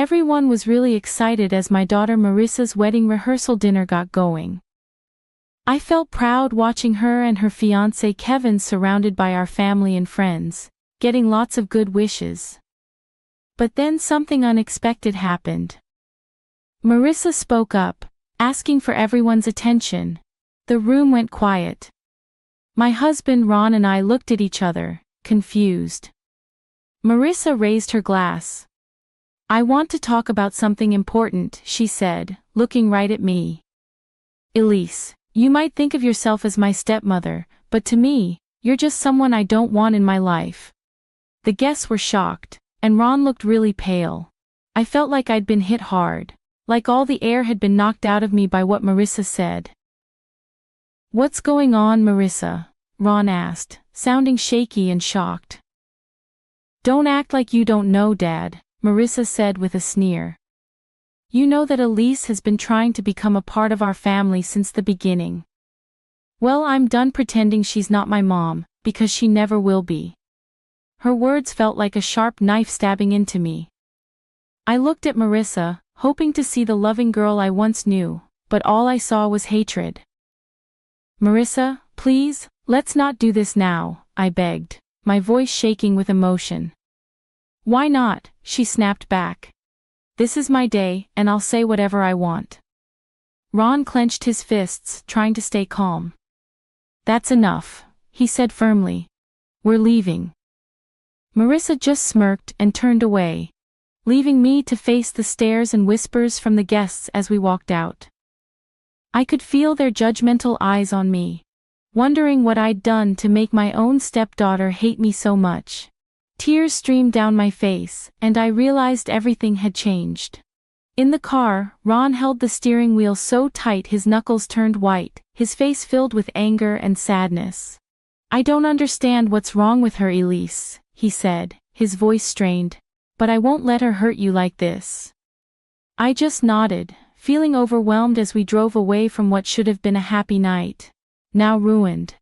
Everyone was really excited as my daughter Marissa's wedding rehearsal dinner got going. I felt proud watching her and her fiancé Kevin surrounded by our family and friends, getting lots of good wishes. But then something unexpected happened. Marissa spoke up, asking for everyone's attention. The room went quiet. My husband Ron and I looked at each other, confused. Marissa raised her glass. "I want to talk about something important," she said, looking right at me. "Elise, you might think of yourself as my stepmother, but to me, you're just someone I don't want in my life." The guests were shocked, and Ron looked really pale. I felt like I'd been hit hard, like all the air had been knocked out of me by what Marissa said. "What's going on, Marissa?" Ron asked, sounding shaky and shocked. "Don't act like you don't know, Dad," Marissa said with a sneer. "You know that Elise has been trying to become a part of our family since the beginning. Well, I'm done pretending she's not my mom, because she never will be." Her words felt like a sharp knife stabbing into me. I looked at Marissa, hoping to see the loving girl I once knew, but all I saw was hatred. "Marissa, please, let's not do this now," I begged, my voice shaking with emotion. "Why not?" she snapped back. "This is my day, and I'll say whatever I want." Ron clenched his fists, trying to stay calm. "That's enough," he said firmly. "We're leaving." Marissa just smirked and turned away, leaving me to face the stares and whispers from the guests as we walked out. I could feel their judgmental eyes on me, wondering what I'd done to make my own stepdaughter hate me so much. Tears streamed down my face, and I realized everything had changed. In the car, Ron held the steering wheel so tight his knuckles turned white, his face filled with anger and sadness. "I don't understand what's wrong with her, Elise," he said, his voice strained, "but I won't let her hurt you like this." I just nodded, feeling overwhelmed as we drove away from what should have been a happy night, now ruined.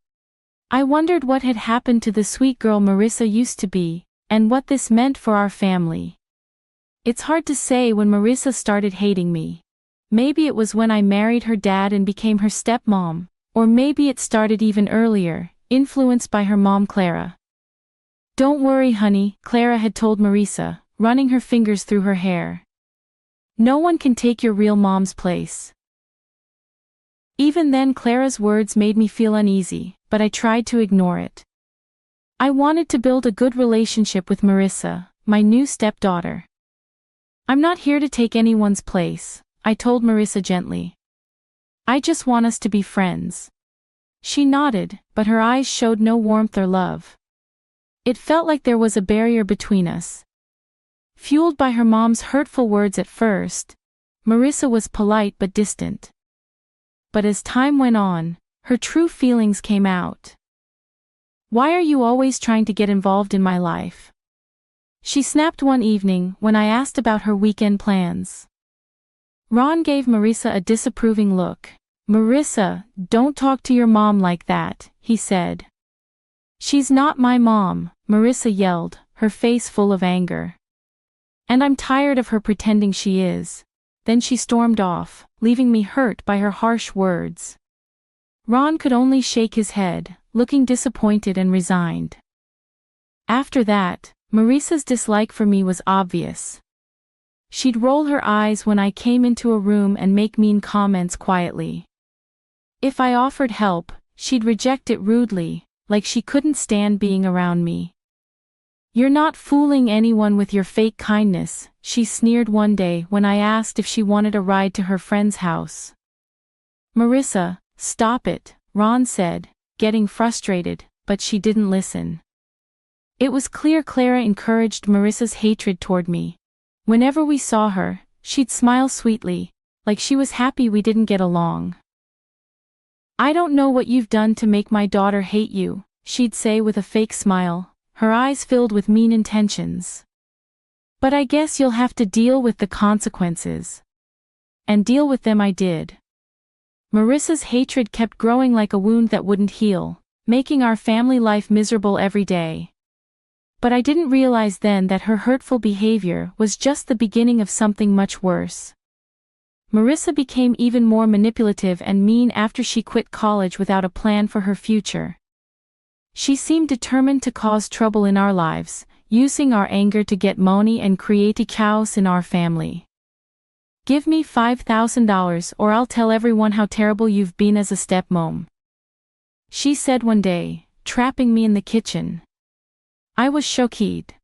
I wondered what had happened to the sweet girl Marissa used to be, and what this meant for our family. It's hard to say when Marissa started hating me. Maybe it was when I married her dad and became her stepmom, or maybe it started even earlier, influenced by her mom Clara. "Don't worry, honey," Clara had told Marissa, running her fingers through her hair. "No one can take your real mom's place." Even then Clara's words made me feel uneasy, but I tried to ignore it. I wanted to build a good relationship with Marissa, my new stepdaughter. "I'm not here to take anyone's place," I told Marissa gently. "I just want us to be friends." She nodded, but her eyes showed no warmth or love. It felt like there was a barrier between us. Fueled by her mom's hurtful words at first, Marissa was polite but distant. But as time went on, her true feelings came out. "Why are you always trying to get involved in my life?" she snapped one evening when I asked about her weekend plans. Ron gave Marissa a disapproving look. "Marissa, don't talk to your mom like that," he said. "She's not my mom," Marissa yelled, her face full of anger. "And I'm tired of her pretending she is." Then she stormed off, leaving me hurt by her harsh words. Ron could only shake his head, looking disappointed and resigned. After that, Marissa's dislike for me was obvious. She'd roll her eyes when I came into a room and make mean comments quietly. If I offered help, she'd reject it rudely, like she couldn't stand being around me. "You're not fooling anyone with your fake kindness," she sneered one day when I asked if she wanted a ride to her friend's house. "Marissa, stop it," Ron said, getting frustrated, but she didn't listen. It was clear Clara encouraged Marissa's hatred toward me. Whenever we saw her, she'd smile sweetly, like she was happy we didn't get along. "I don't know what you've done to make my daughter hate you," she'd say with a fake smile, her eyes filled with mean intentions. "But I guess you'll have to deal with the consequences." And deal with them I did. Marissa's hatred kept growing like a wound that wouldn't heal, making our family life miserable every day. But I didn't realize then that her hurtful behavior was just the beginning of something much worse. Marissa became even more manipulative and mean after she quit college without a plan for her future. She seemed determined to cause trouble in our lives, using our anger to get money and create a chaos in our family. "Give me $5,000 or I'll tell everyone how terrible you've been as a stepmom," she said one day, trapping me in the kitchen. I was shocked.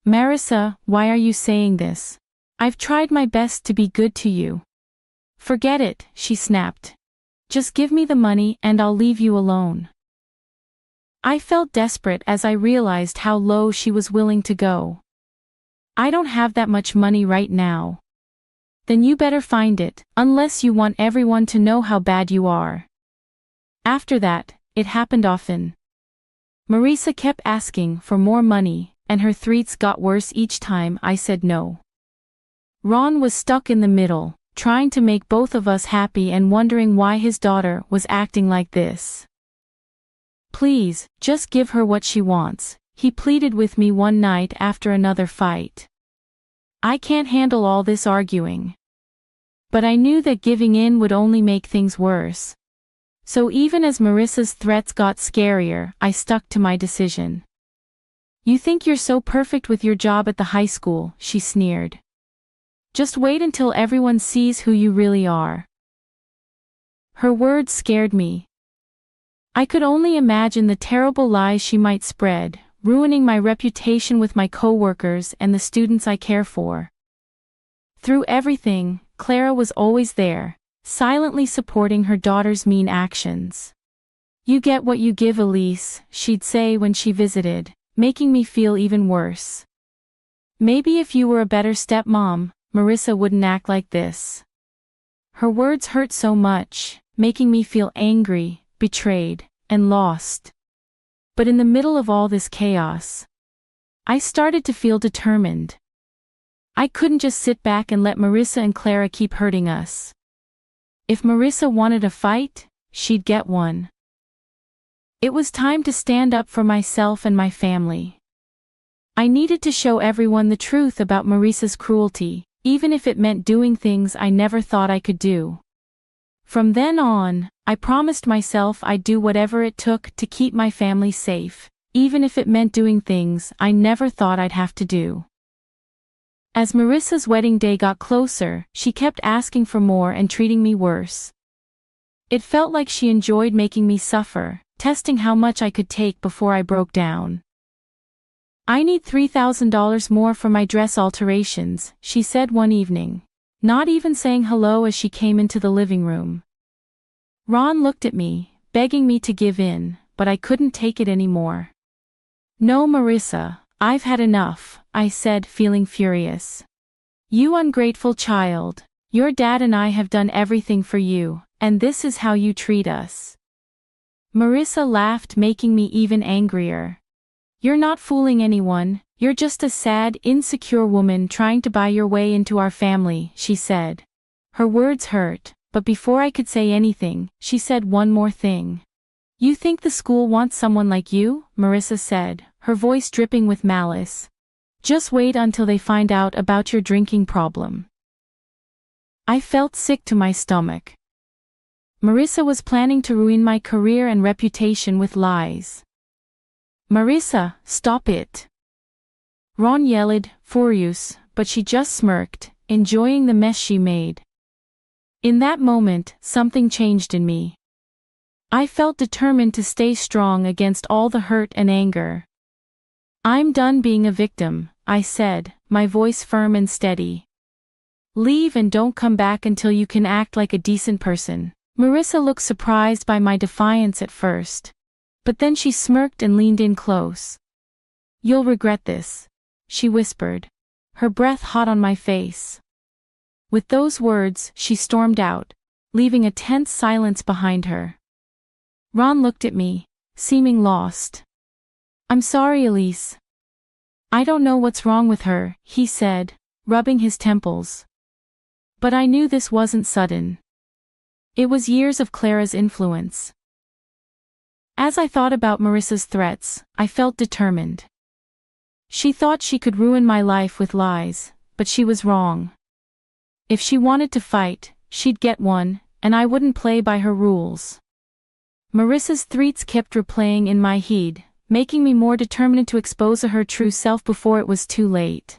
"Marissa, why are you saying this? I've tried my best to be good to you." "Forget it," she snapped. "Just give me the money and I'll leave you alone." I felt desperate as I realized how low she was willing to go. "I don't have that much money right now." "Then you better find it, unless you want everyone to know how bad you are." After that, it happened often. Marissa kept asking for more money, and her threats got worse each time I said no. Ron was stuck in the middle, trying to make both of us happy and wondering why his daughter was acting like this. "Please, just give her what she wants," he pleaded with me one night after another fight. "I can't handle all this arguing." But I knew that giving in would only make things worse. So even as Marissa's threats got scarier, I stuck to my decision. "You think you're so perfect with your job at the high school," she sneered. "Just wait until everyone sees who you really are." Her words scared me. I could only imagine the terrible lies she might spread, ruining my reputation with my coworkers and the students I care for. Through everything, Clara was always there, silently supporting her daughter's mean actions. "You get what you give, Elise," she'd say when she visited, making me feel even worse. "Maybe if you were a better stepmom, Marissa wouldn't act like this." Her words hurt so much, making me feel angry, betrayed, and lost. But in the middle of all this chaos, I started to feel determined. I couldn't just sit back and let Marissa and Clara keep hurting us. If Marissa wanted a fight, she'd get one. It was time to stand up for myself and my family. I needed to show everyone the truth about Marissa's cruelty, even if it meant doing things I never thought I could do. From then on, I promised myself I'd do whatever it took to keep my family safe, even if it meant doing things I never thought I'd have to do. As Marissa's wedding day got closer, she kept asking for more and treating me worse. It felt like she enjoyed making me suffer, testing how much I could take before I broke down. "I need $3,000 more for my dress alterations," she said one evening, not even saying hello as she came into the living room. Ron looked at me, begging me to give in, but I couldn't take it anymore. "No, Marissa, I've had enough," I said, feeling furious. "You ungrateful child. Your dad and I have done everything for you, and this is how you treat us." Marissa laughed, making me even angrier. "You're not fooling anyone, you're just a sad, insecure woman trying to buy your way into our family," she said. Her words hurt, but before I could say anything, she said one more thing. "You think the school wants someone like you?" Marissa said, her voice dripping with malice. "Just wait until they find out about your drinking problem." I felt sick to my stomach. Marissa was planning to ruin my career and reputation with lies. "Marissa, stop it!" Ron yelled, furious, but she just smirked, enjoying the mess she made. In that moment, something changed in me. I felt determined to stay strong against all the hurt and anger. "I'm done being a victim," I said, my voice firm and steady. "Leave and don't come back until you can act like a decent person." Marissa looked surprised by my defiance at first. But then she smirked and leaned in close. "You'll regret this," she whispered, her breath hot on my face. With those words, she stormed out, leaving a tense silence behind her. Ron looked at me, seeming lost. "I'm sorry, Elise. I don't know what's wrong with her," he said, rubbing his temples. But I knew this wasn't sudden. It was years of Clara's influence. As I thought about Marissa's threats, I felt determined. She thought she could ruin my life with lies, but she was wrong. If she wanted to fight, she'd get one, and I wouldn't play by her rules. Marissa's threats kept replaying in my head, making me more determined to expose her true self before it was too late.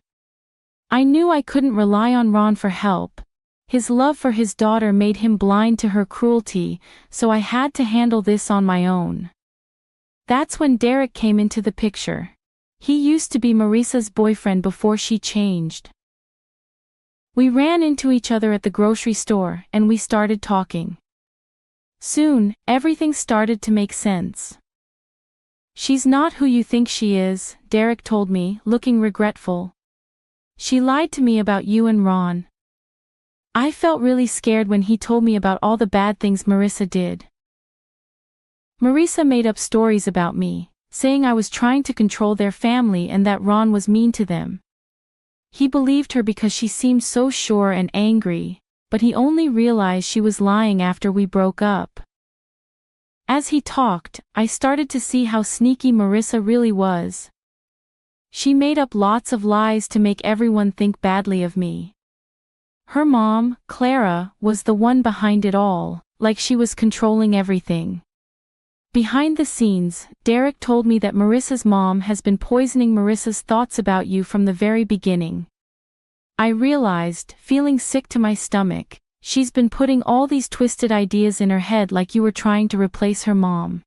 I knew I couldn't rely on Ron for help. His love for his daughter made him blind to her cruelty, so I had to handle this on my own. That's when Derek came into the picture. He used to be Marissa's boyfriend before she changed. We ran into each other at the grocery store and we started talking. Soon, everything started to make sense. "She's not who you think she is," Derek told me, looking regretful. "She lied to me about you and Ron." I felt really scared when he told me about all the bad things Marissa did. Marissa made up stories about me, saying I was trying to control their family and that Ron was mean to them. He believed her because she seemed so sure and angry, but he only realized she was lying after we broke up. As he talked, I started to see how sneaky Marissa really was. She made up lots of lies to make everyone think badly of me. Her mom, Clara, was the one behind it all, like she was controlling everything. Behind the scenes, Derek told me that Marissa's mom has been poisoning Marissa's thoughts about you from the very beginning. I realized, feeling sick to my stomach, she's been putting all these twisted ideas in her head like you were trying to replace her mom.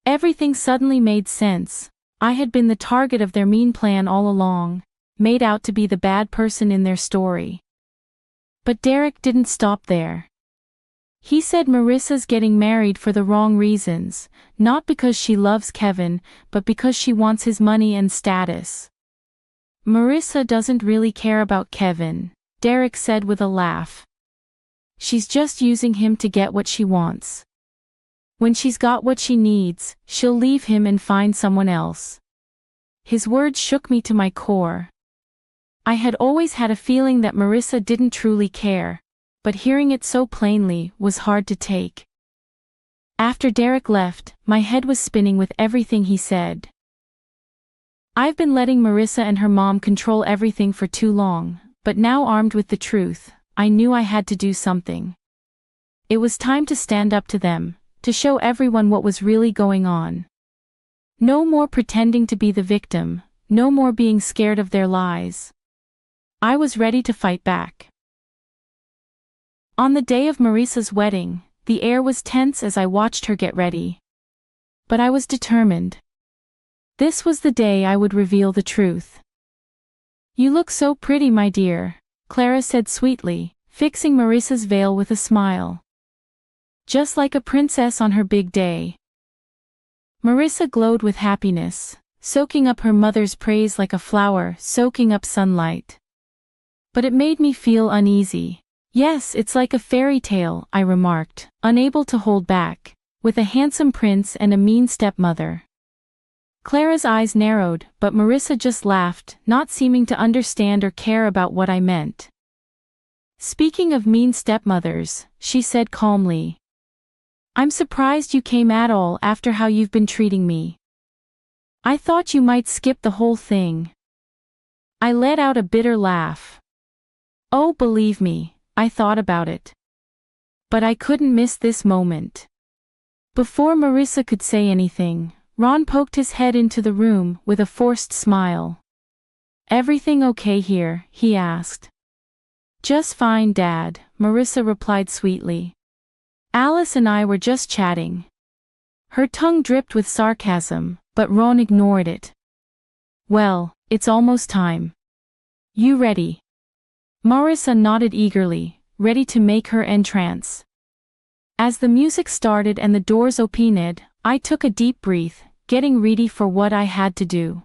Everything suddenly made sense. I had been the target of their mean plan all along, made out to be the bad person in their story. But Derek didn't stop there. He said Marissa's getting married for the wrong reasons, not because she loves Kevin, but because she wants his money and status. "Marissa doesn't really care about Kevin," Derek said with a laugh. "She's just using him to get what she wants. When she's got what she needs, she'll leave him and find someone else." His words shook me to my core. I had always had a feeling that Marissa didn't truly care, but hearing it so plainly was hard to take. After Derek left, my head was spinning with everything he said. I've been letting Marissa and her mom control everything for too long, but now armed with the truth, I knew I had to do something. It was time to stand up to them, to show everyone what was really going on. No more pretending to be the victim, no more being scared of their lies. I was ready to fight back. On the day of Marissa's wedding, the air was tense as I watched her get ready. But I was determined. This was the day I would reveal the truth. "You look so pretty, my dear," Clara said sweetly, fixing Marissa's veil with a smile. "Just like a princess on her big day." Marissa glowed with happiness, soaking up her mother's praise like a flower soaking up sunlight. But it made me feel uneasy. "Yes, it's like a fairy tale," I remarked, unable to hold back, "with a handsome prince and a mean stepmother." Clara's eyes narrowed, but Marissa just laughed, not seeming to understand or care about what I meant. "Speaking of mean stepmothers," she said calmly, "I'm surprised you came at all after how you've been treating me. I thought you might skip the whole thing." I let out a bitter laugh. Oh, believe me, I thought about it. But I couldn't miss this moment. Before Marissa could say anything, Ron poked his head into the room with a forced smile. "Everything okay here?" he asked. "Just fine, Dad," Marissa replied sweetly. "Alice and I were just chatting." Her tongue dripped with sarcasm, but Ron ignored it. "Well, it's almost time. You ready?" Marissa nodded eagerly, ready to make her entrance. As the music started and the doors opened, I took a deep breath, getting ready for what I had to do.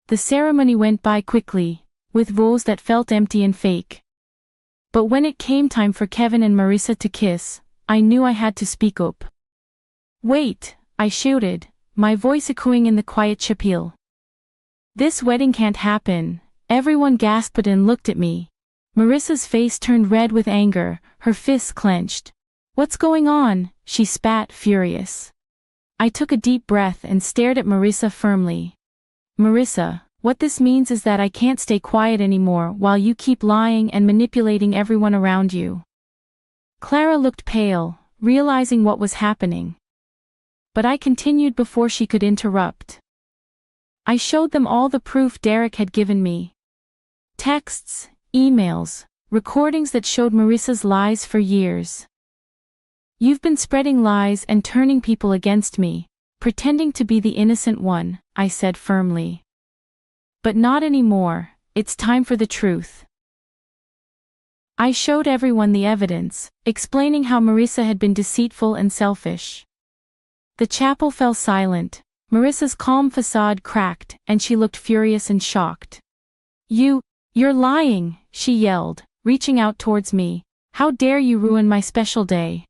The ceremony went by quickly, with vows that felt empty and fake. But when it came time for Kevin and Marissa to kiss, I knew I had to speak up. "Wait," I shouted, my voice echoing in the quiet chapel. "This wedding can't happen." Everyone gasped and looked at me. Marissa's face turned red with anger, her fists clenched. "What's going on?" she spat, furious. I took a deep breath and stared at Marissa firmly. "Marissa, What this means is that I can't stay quiet anymore while you keep lying and manipulating everyone around you." Clara looked pale, realizing what was happening. But I continued before she could interrupt. I showed them all the proof Derek had given me. Texts, emails, recordings that showed Marissa's lies for years. "You've been spreading lies and turning people against me, pretending to be the innocent one," I said firmly. "But not anymore, it's time for the truth." I showed everyone the evidence, explaining how Marissa had been deceitful and selfish. The chapel fell silent, Marissa's calm facade cracked, and she looked furious and shocked. You're lying," she yelled, reaching out towards me. "How dare you ruin my special day?"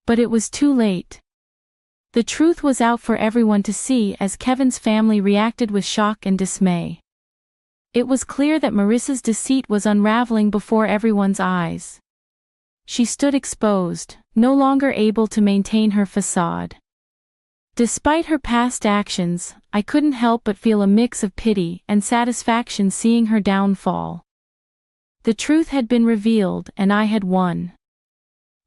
But it was too late. The truth was out for everyone to see as Kevin's family reacted with shock and dismay. It was clear that Marissa's deceit was unraveling before everyone's eyes. She stood exposed, no longer able to maintain her facade. Despite her past actions, I couldn't help but feel a mix of pity and satisfaction seeing her downfall. The truth had been revealed and I had won.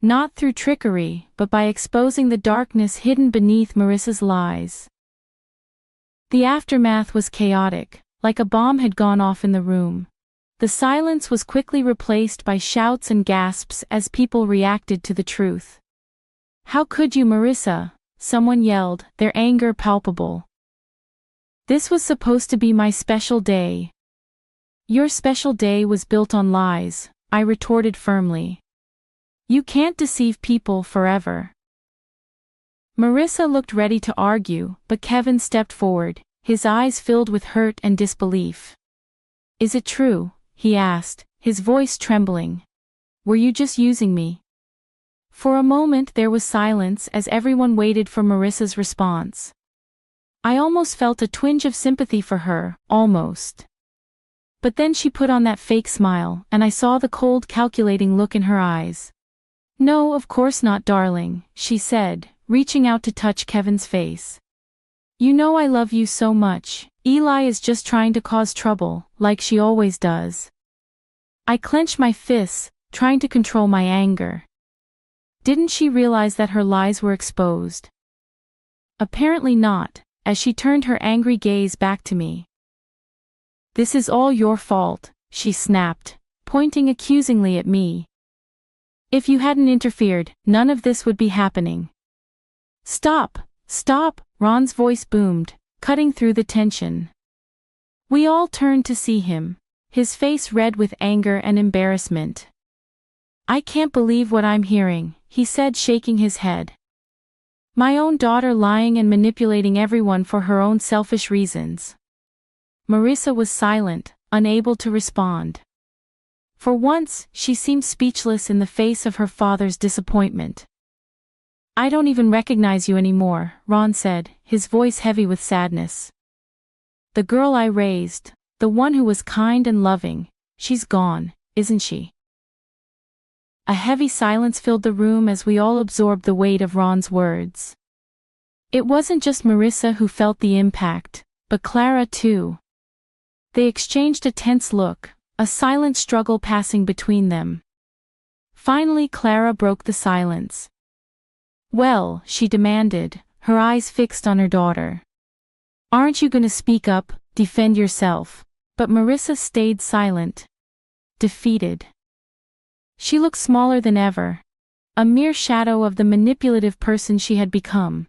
Not through trickery, but by exposing the darkness hidden beneath Marissa's lies. The aftermath was chaotic, like a bomb had gone off in the room. The silence was quickly replaced by shouts and gasps as people reacted to the truth. "How could you, Marissa?" someone yelled, their anger palpable. "This was supposed to be my special day." "Your special day was built on lies," I retorted firmly. "You can't deceive people forever." Marissa looked ready to argue, but Kevin stepped forward, his eyes filled with hurt and disbelief. "Is it true?" he asked, his voice trembling. "Were you just using me?" For a moment there was silence as everyone waited for Marissa's response. I almost felt a twinge of sympathy for her, almost. But then she put on that fake smile, and I saw the cold, calculating look in her eyes. "No, of course not, darling," she said, reaching out to touch Kevin's face. "You know I love you so much. Eli is just trying to cause trouble, like she always does." I clenched my fists, trying to control my anger. Didn't she realize that her lies were exposed? Apparently not, as she turned her angry gaze back to me. "This is all your fault," she snapped, pointing accusingly at me. "If you hadn't interfered, none of this would be happening." "Stop! Stop!" Ron's voice boomed, cutting through the tension. We all turned to see him, his face red with anger and embarrassment. "I can't believe what I'm hearing," he said, shaking his head. "My own daughter lying and manipulating everyone for her own selfish reasons." Marissa was silent, unable to respond. For once, she seemed speechless in the face of her father's disappointment. "I don't even recognize you anymore," Ron said, his voice heavy with sadness. "The girl I raised, the one who was kind and loving, she's gone, isn't she?" A heavy silence filled the room as we all absorbed the weight of Ron's words. It wasn't just Marissa who felt the impact, but Clara too. They exchanged a tense look, a silent struggle passing between them. Finally Clara broke the silence. "Well," she demanded, her eyes fixed on her daughter. "Aren't you going to speak up, defend yourself?" But Marissa stayed silent. Defeated. She looked smaller than ever. A mere shadow of the manipulative person she had become.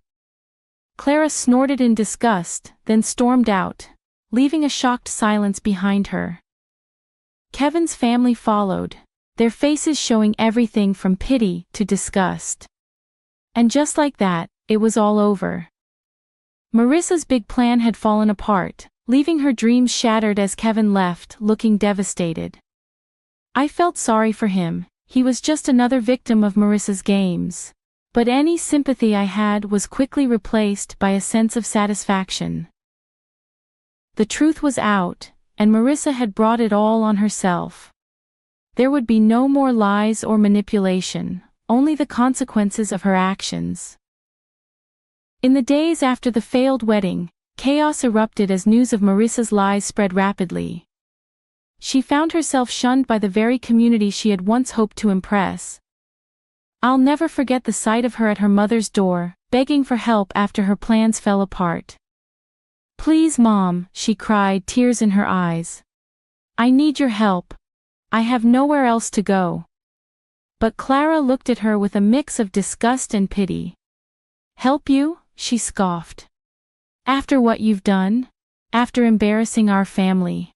Clara snorted in disgust, then stormed out, leaving a shocked silence behind her. Kevin's family followed, their faces showing everything from pity to disgust. And just like that, it was all over. Marissa's big plan had fallen apart, leaving her dreams shattered as Kevin left, looking devastated. I felt sorry for him, he was just another victim of Marissa's games. But any sympathy I had was quickly replaced by a sense of satisfaction. The truth was out, and Marissa had brought it all on herself. There would be no more lies or manipulation, only the consequences of her actions. In the days after the failed wedding, Chaos erupted as news of Marissa's lies spread rapidly. She found herself shunned by the very community she had once hoped to impress. I'll never forget the sight of her at her mother's door, begging for help after her plans fell apart. "Please, Mom," she cried, tears in her eyes. "I need your help. I have nowhere else to go." But Clara looked at her with a mix of disgust and pity. "Help you?" she scoffed. "After what you've done? After embarrassing our family?"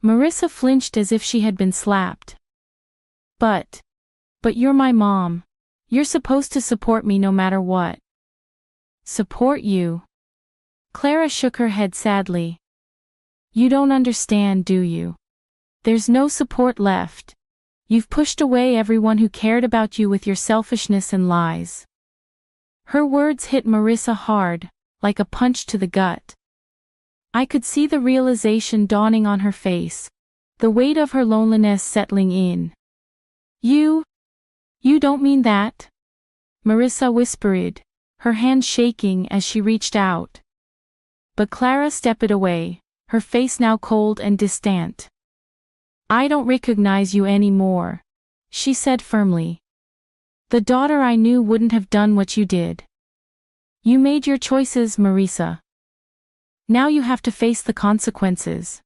Marissa flinched as if she had been slapped. But you're my mom. You're supposed to support me no matter what." "Support you?" Clara shook her head sadly. "You don't understand, do you? There's no support left. You've pushed away everyone who cared about you with your selfishness and lies." Her words hit Marissa hard, like a punch to the gut. I could see the realization dawning on her face, the weight of her loneliness settling in. You don't mean that?" Marissa whispered, her hand shaking as she reached out. But Clara stepped away, her face now cold and distant. "I don't recognize you anymore," she said firmly. "The daughter I knew wouldn't have done what you did. You made your choices, Marissa. Now you have to face the consequences."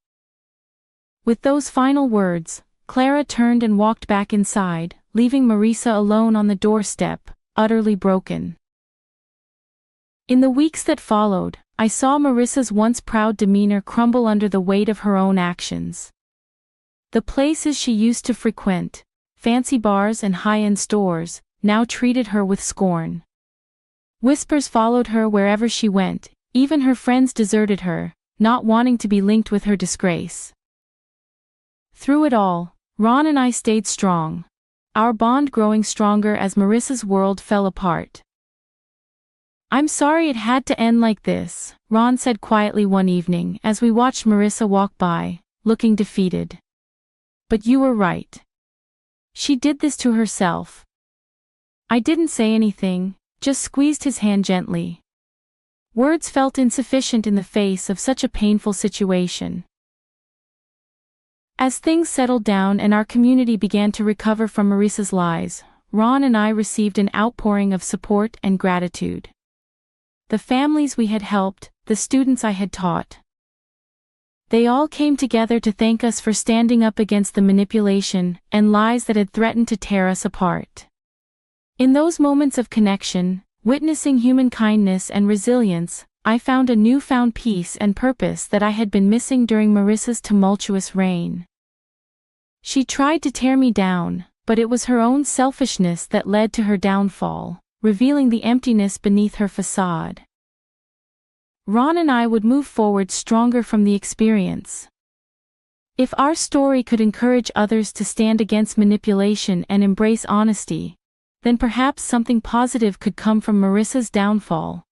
With those final words, Clara turned and walked back inside, leaving Marissa alone on the doorstep, utterly broken. In the weeks that followed, I saw Marissa's once proud demeanor crumble under the weight of her own actions. The places she used to frequent, fancy bars and high-end stores, now treated her with scorn. Whispers followed her wherever she went, even her friends deserted her, not wanting to be linked with her disgrace. Through it all, Ron and I stayed strong, our bond growing stronger as Marissa's world fell apart. "I'm sorry it had to end like this," Ron said quietly one evening as we watched Marissa walk by, looking defeated. "But you were right. She did this to herself." I didn't say anything, just squeezed his hand gently. Words felt insufficient in the face of such a painful situation. As things settled down and our community began to recover from Marissa's lies, Ron and I received an outpouring of support and gratitude. The families we had helped, the students I had taught. They all came together to thank us for standing up against the manipulation and lies that had threatened to tear us apart. In those moments of connection, witnessing human kindness and resilience, I found a newfound peace and purpose that I had been missing during Marissa's tumultuous reign. She tried to tear me down, but it was her own selfishness that led to her downfall, revealing the emptiness beneath her facade. Ron and I would move forward stronger from the experience. If our story could encourage others to stand against manipulation and embrace honesty, then perhaps something positive could come from Marissa's downfall.